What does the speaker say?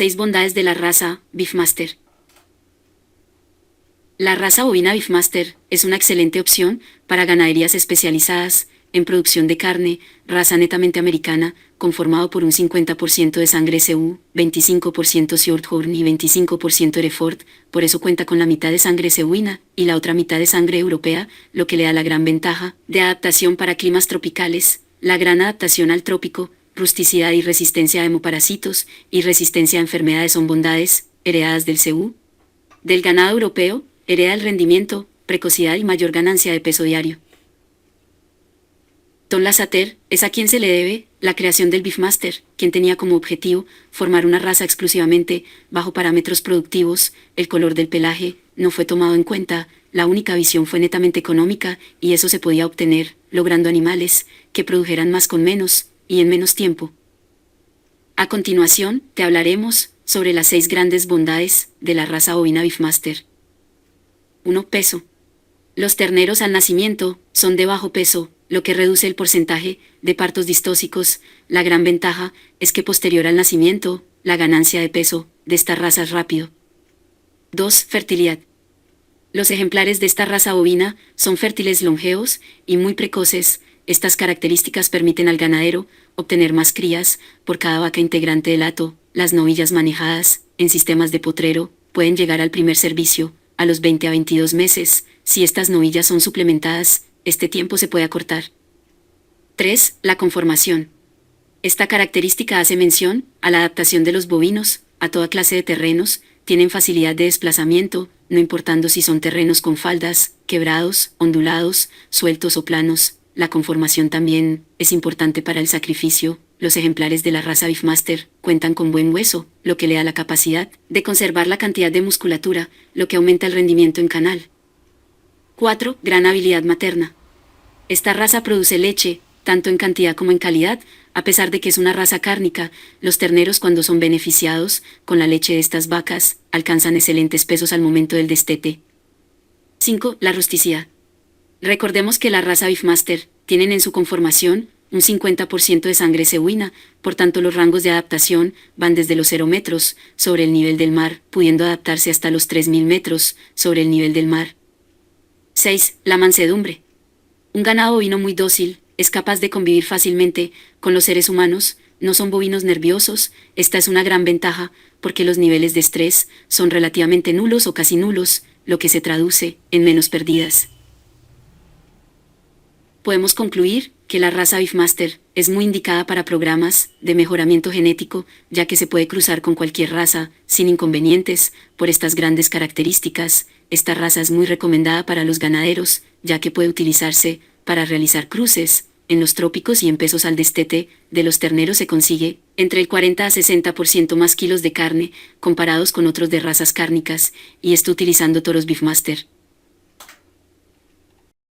6 bondades de la raza Beefmaster. La raza bovina Beefmaster es una excelente opción para ganaderías especializadas en producción de carne, raza netamente americana, conformado por un 50% de sangre CU, 25% Shorthorn y 25% Hereford, por eso cuenta con la mitad de sangre cebuina y la otra mitad de sangre europea, lo que le da la gran ventaja de adaptación para climas tropicales, la gran adaptación al trópico, rusticidad y resistencia a hemoparásitos y resistencia a enfermedades son bondades heredadas del CU. Del ganado europeo, hereda el rendimiento, precocidad y mayor ganancia de peso diario. Tom Lasseter es a quien se le debe la creación del Beefmaster, quien tenía como objetivo formar una raza exclusivamente bajo parámetros productivos. El color del pelaje no fue tomado en cuenta, la única visión fue netamente económica y eso se podía obtener logrando animales que produjeran más con menos y en menos tiempo. A continuación, te hablaremos sobre las 6 grandes bondades de la raza bovina Beefmaster. 1. Peso. Los terneros al nacimiento son de bajo peso, lo que reduce el porcentaje de partos distóxicos. La gran ventaja es que posterior al nacimiento, la ganancia de peso de esta raza es rápido. 2. Fertilidad. Los ejemplares de esta raza bovina son fértiles longevos y muy precoces. Estas características permiten al ganadero obtener más crías por cada vaca integrante del hato. Las novillas manejadas en sistemas de potrero pueden llegar al primer servicio a los 20 a 22 meses. Si estas novillas son suplementadas, este tiempo se puede acortar. 3. La conformación. Esta característica hace mención a la adaptación de los bovinos a toda clase de terrenos. Tienen facilidad de desplazamiento, no importando si son terrenos con faldas, quebrados, ondulados, sueltos o planos. La conformación también es importante para el sacrificio. Los ejemplares de la raza Beefmaster cuentan con buen hueso, lo que le da la capacidad de conservar la cantidad de musculatura, lo que aumenta el rendimiento en canal. 4. Gran habilidad materna. Esta raza produce leche, tanto en cantidad como en calidad. A pesar de que es una raza cárnica, los terneros cuando son beneficiados con la leche de estas vacas, alcanzan excelentes pesos al momento del destete. 5. La rusticidad. Recordemos que la raza Beefmaster tienen en su conformación un 50% de sangre cebuina, por tanto los rangos de adaptación van desde los 0 metros sobre el nivel del mar, pudiendo adaptarse hasta los 3000 metros sobre el nivel del mar. 6. La mansedumbre. Un ganado bovino muy dócil es capaz de convivir fácilmente con los seres humanos, no son bovinos nerviosos. Esta es una gran ventaja porque los niveles de estrés son relativamente nulos o casi nulos, lo que se traduce en menos pérdidas. Podemos concluir que la raza Beefmaster es muy indicada para programas de mejoramiento genético, ya que se puede cruzar con cualquier raza sin inconvenientes. Por estas grandes características, esta raza es muy recomendada para los ganaderos, ya que puede utilizarse para realizar cruces. En los trópicos y en pesos al destete de los terneros se consigue entre el 40 a 60% más kilos de carne comparados con otros de razas cárnicas, y esto utilizando toros Beefmaster.